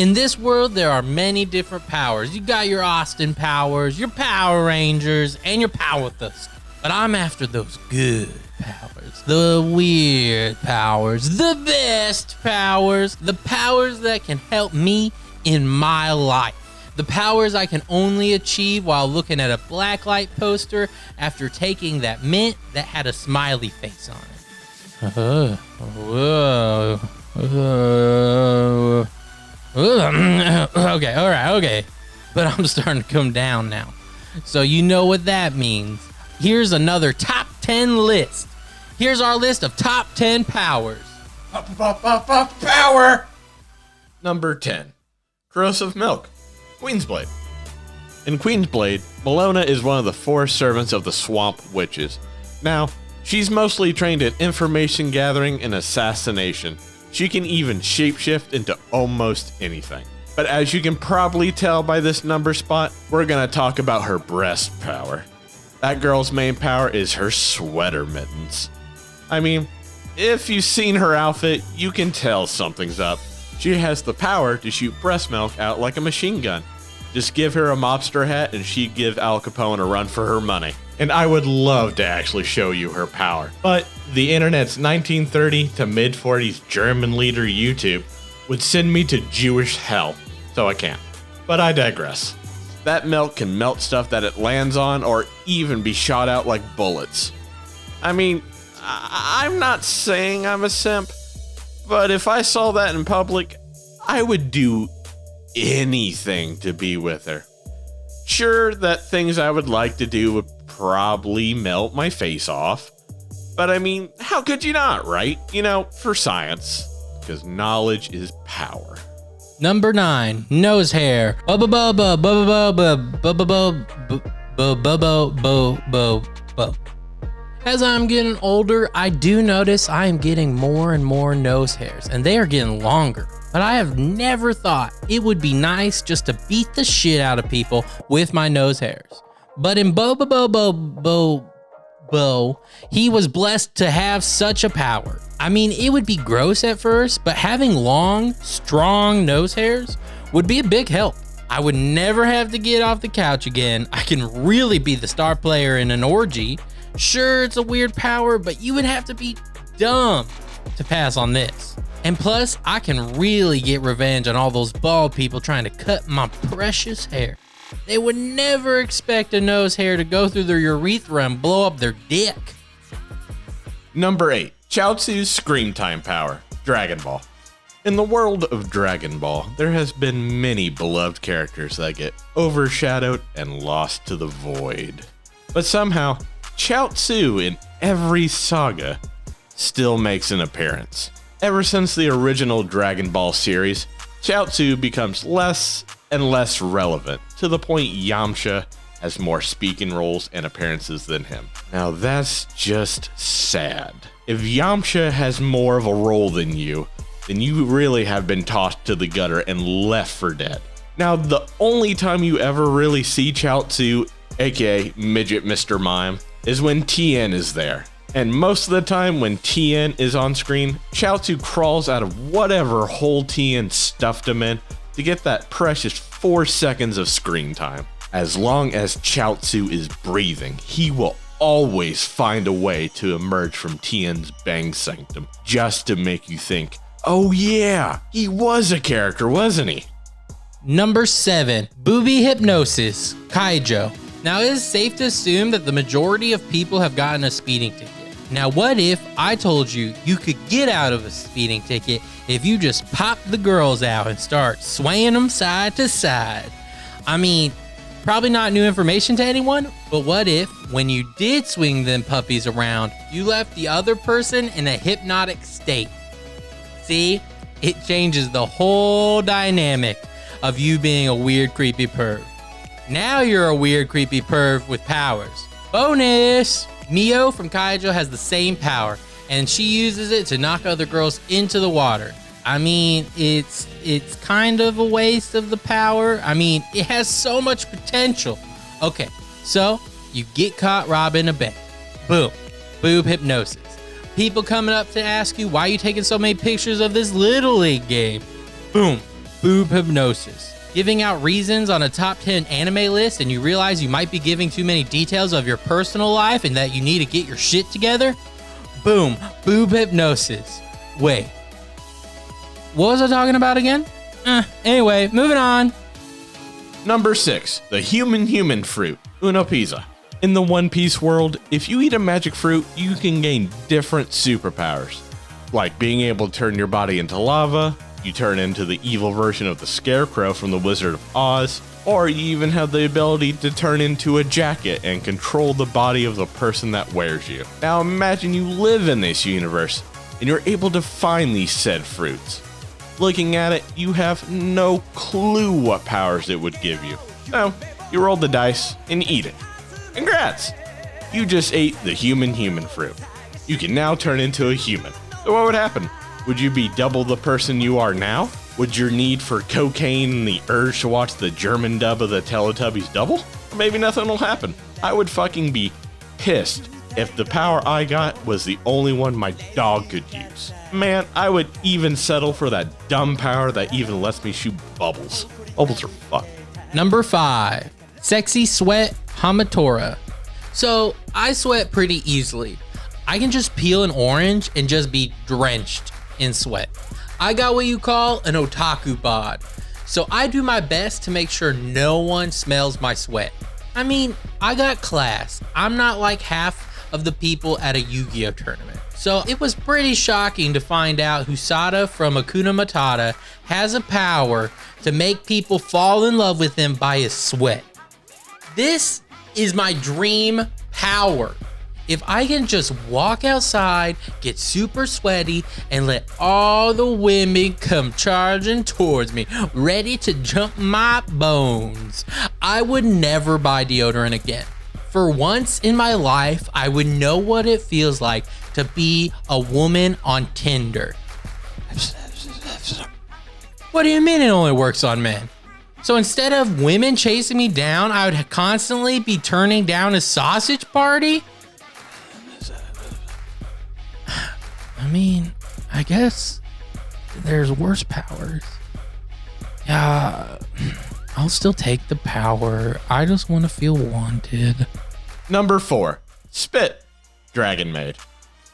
In this world, there are many different powers. You got your Austin powers, your Power Rangers, and your Powerthus. But I'm after those good powers, the weird powers, the best powers, the powers that can help me in my life. The powers I can only achieve while looking at a blacklight poster after taking that mint that had a smiley face on it. Okay. But I'm starting to come down now. So you know what that means. Here's another top 10 list. Here's our list of top 10 powers. Power! Number 10. Corrosive Milk. Queensblade. In Queensblade, Malona is one of the 4 servants of the Swamp Witches. Now, she's mostly trained in information gathering and assassination. She can even shapeshift into almost anything. But as you can probably tell by this number spot, we're gonna talk about her breast power. That girl's main power is her sweater mittens. I mean, if you've seen her outfit, you can tell something's up. She has the power to shoot breast milk out like a machine gun. Just give her a mobster hat and she'd give Al Capone a run for her money. And I would love to actually show you her power. But the internet's 1930 to mid-40s German leader YouTube would send me to Jewish hell, so I can't. But I digress. That milk can melt stuff that it lands on or even be shot out like bullets. I mean, I'm not saying I'm a simp, but if I saw that in public, I would do anything to be with her. Sure, that things I would like to do would probably melt my face off, but I mean, how could you not, right? You know, for science, because knowledge is power. Number 9, nose hair. As I'm getting older, I do notice I am getting more and more nose hairs, and they are getting longer. But I have never thought it would be nice just to beat the shit out of people with my nose hairs. But in Bo, he was blessed to have such a power. I mean, it would be gross at first, but having long, strong nose hairs would be a big help. I would never have to get off the couch again. I can really be the star player in an orgy. Sure, it's a weird power, but you would have to be dumb to pass on this. And plus, I can really get revenge on all those bald people trying to cut my precious hair. They would never expect a nose hair to go through their urethra and blow up their dick. Number 8. Chaozu's Scream Time power, Dragon Ball. In the world of Dragon Ball, there has been many beloved characters that get overshadowed and lost to the void. But somehow, Chaozu in every saga still makes an appearance. Ever since the original Dragon Ball series, Chaozu becomes less and less relevant, to the point Yamcha has more speaking roles and appearances than him. Now that's just sad. If Yamcha has more of a role than you, then you really have been tossed to the gutter and left for dead. Now the only time you ever really see Chaozu, aka Midget Mr. Mime, is when Tien is there. And most of the time when Tien is on screen, Chaozu crawls out of whatever hole Tien stuffed him in to get that precious 4 seconds of screen time. As long as Chaozu is breathing, he will always find a way to emerge from Tien's bang sanctum just to make you think, oh yeah, he was a character, wasn't he? Number 7, Booby Hypnosis, Kaijo. Now it is safe to assume that the majority of people have gotten a speeding ticket. Now what if I told you you could get out of a speeding ticket if you just pop the girls out and start swaying them side to side? I mean, probably not new information to anyone, but what if when you did swing them puppies around, you left the other person in a hypnotic state? See, it changes the whole dynamic of you being a weird, creepy perv. Now you're a weird, creepy perv with powers. Bonus! Mio from Kaijo has the same power, and she uses it to knock other girls into the water. I mean, it's kind of a waste of the power. I mean, it has so much potential. Okay, so you get caught robbing a bank. Boom, boob hypnosis. People coming up to ask you, why are you taking so many pictures of this Little League game? Boom, boob hypnosis. Giving out reasons on a top 10 anime list and you realize you might be giving too many details of your personal life and that you need to get your shit together? Boom, boob hypnosis. Wait, what was I talking about again? Anyway, moving on. Number 6, the human fruit, Unopisa. In the One Piece world, if you eat a magic fruit, you can gain different superpowers. Like being able to turn your body into lava, you turn into the evil version of the Scarecrow from the Wizard of Oz, or you even have the ability to turn into a jacket and control the body of the person that wears you. Now imagine you live in this universe, and you're able to find these said fruits. Looking at it, you have no clue what powers it would give you. So, you roll the dice and eat it. Congrats! You just ate the human fruit. You can now turn into a human. So what would happen? Would you be double the person you are now? Would your need for cocaine and the urge to watch the German dub of the Teletubbies double? Or maybe nothing will happen. I would fucking be pissed if the power I got was the only one my dog could use. Man, I would even settle for that dumb power that even lets me shoot bubbles. Bubbles are fucked. Number 5, sexy sweat Hamatora. So I sweat pretty easily. I can just peel an orange and just be drenched in sweat. I got what you call an otaku bod. So I do my best to make sure no one smells my sweat. I mean, I got class. I'm not like half of the people at a Yu-Gi-Oh tournament. So it was pretty shocking to find out Husada from Hakuna Matata has a power to make people fall in love with him by his sweat. This is my dream power. If I can just walk outside, get super sweaty, and let all the women come charging towards me, ready to jump my bones, I would never buy deodorant again. For once in my life, I would know what it feels like to be a woman on Tinder. What do you mean it only works on men? So instead of women chasing me down, I would constantly be turning down a sausage party? I mean, I guess there's worse powers. Yeah, I'll still take the power. I just want to feel wanted. Number 4, Spit, Dragon Maid.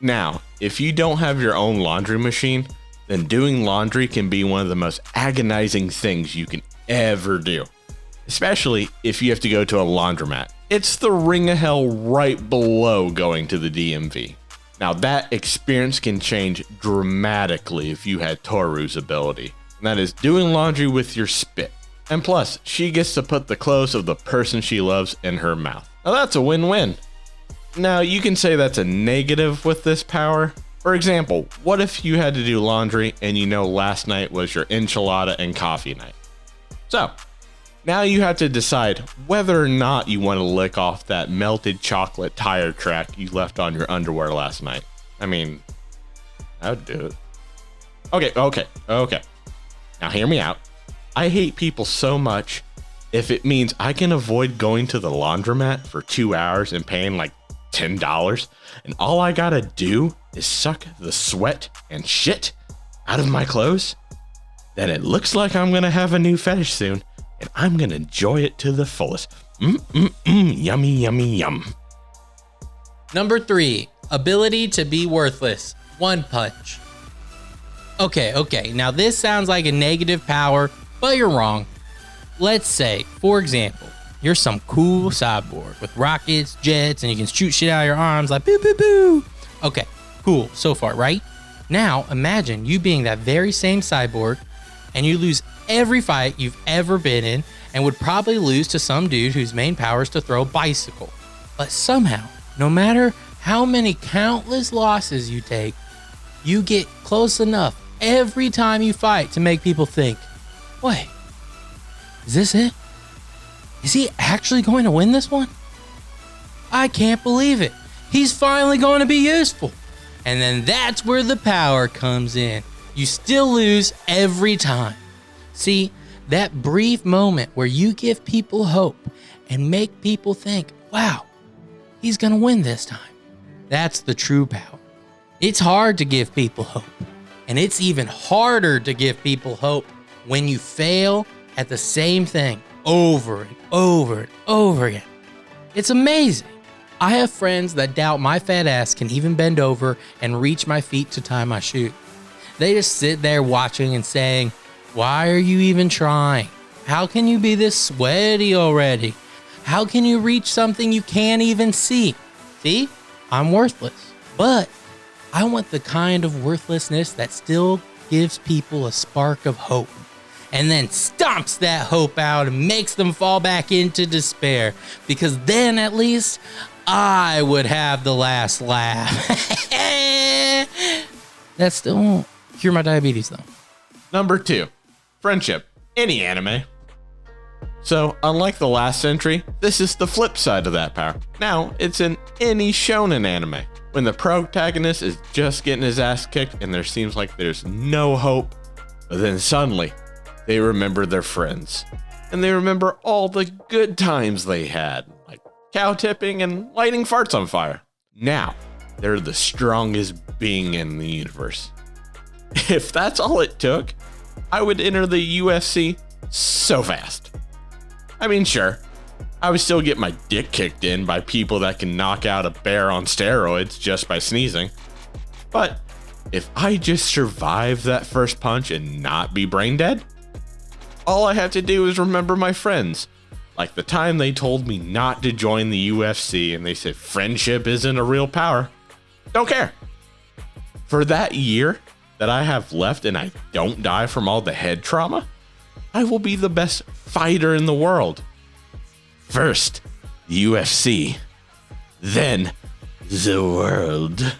Now, if you don't have your own laundry machine, then doing laundry can be one of the most agonizing things you can ever do. Especially if you have to go to a laundromat. It's the ring of hell right below going to the DMV. Now that experience can change dramatically if you had Toru's ability. And that is doing laundry with your spit. And plus, she gets to put the clothes of the person she loves in her mouth. Now that's a win-win. Now you can say that's a negative with this power. For example, what if you had to do laundry and you know last night was your enchilada and coffee night? So, now you have to decide whether or not you want to lick off that melted chocolate tire track you left on your underwear last night. I mean, I would do it. Okay. Now hear me out. I hate people so much if it means I can avoid going to the laundromat for 2 hours and paying like $10, and all I gotta do is suck the sweat and shit out of my clothes, then it looks like I'm gonna have a new fetish soon, and I'm gonna enjoy it to the fullest. Yummy, yummy, yum. Number 3, ability to be worthless, One Punch. Okay, now this sounds like a negative power, but you're wrong. Let's say, for example, you're some cool cyborg with rockets, jets, and you can shoot shit out of your arms like boo, boo, boo. Okay, cool so far, right? Now, imagine you being that very same cyborg and you lose every fight you've ever been in and would probably lose to some dude whose main power is to throw a bicycle. But somehow, no matter how many countless losses you take, you get close enough every time you fight to make people think, wait, is this it? Is he actually going to win this one? I can't believe it. He's finally going to be useful. And then that's where the power comes in. You still lose every time. See, that brief moment where you give people hope and make people think, wow, he's going to win this time. That's the true power. It's hard to give people hope. And it's even harder to give people hope when you fail at the same thing over and over and over again. It's amazing. I have friends that doubt my fat ass can even bend over and reach my feet to tie my shoe. They just sit there watching and saying, "Why are you even trying? How can you be this sweaty already? How can you reach something you can't even see?" See, I'm worthless, but I want the kind of worthlessness that still gives people a spark of hope and then stomps that hope out and makes them fall back into despair, because then at least I would have the last laugh. That still won't cure my diabetes though. Number 2, friendship. Any anime. So, unlike the last century, this is the flip side of that power. Now, it's in any shonen anime. When the protagonist is just getting his ass kicked and there seems like there's no hope, but then suddenly, they remember their friends. And they remember all the good times they had, like cow tipping and lighting farts on fire. Now, they're the strongest being in the universe. If that's all it took, I would enter the UFC so fast. I mean, sure, I would still get my dick kicked in by people that can knock out a bear on steroids just by sneezing. But if I just survive that first punch and not be brain dead, all I have to do is remember my friends. Like the time they told me not to join the UFC and they said friendship isn't a real power. Don't care. For that year that I have left and I don't die from all the head trauma, I will be the best fighter in the world. First, the UFC, then the world.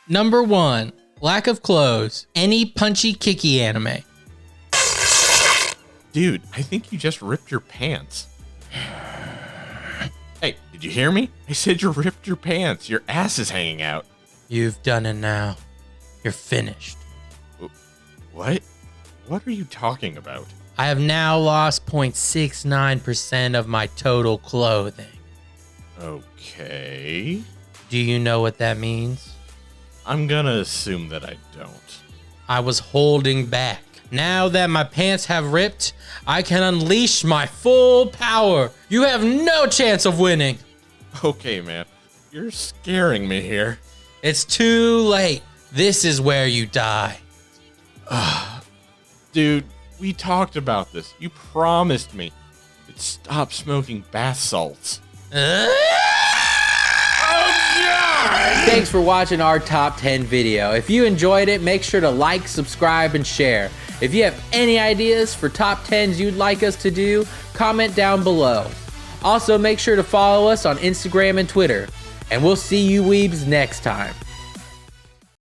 Number 1, lack of clothes. Any punchy kicky anime. Dude, I think you just ripped your pants. Hey, did you hear me? I said you ripped your pants. Your ass is hanging out. You've done it now. You're finished. What? What are you talking about? I have now lost 0.69% of my total clothing. Okay. Do you know what that means? I'm gonna assume that I don't. I was holding back. Now that my pants have ripped, I can unleash my full power. You have no chance of winning. Okay, man. You're scaring me here. It's too late. This is where you die. Dude, we talked about this. You promised me you'd stop smoking bath salts. Thanks for watching our top 10 video. If you enjoyed it, make sure to like, subscribe, and share. If you have any ideas for top 10s you'd like us to do, comment down below. Also, make sure to follow us on Instagram and Twitter. And we'll see you weebs next time.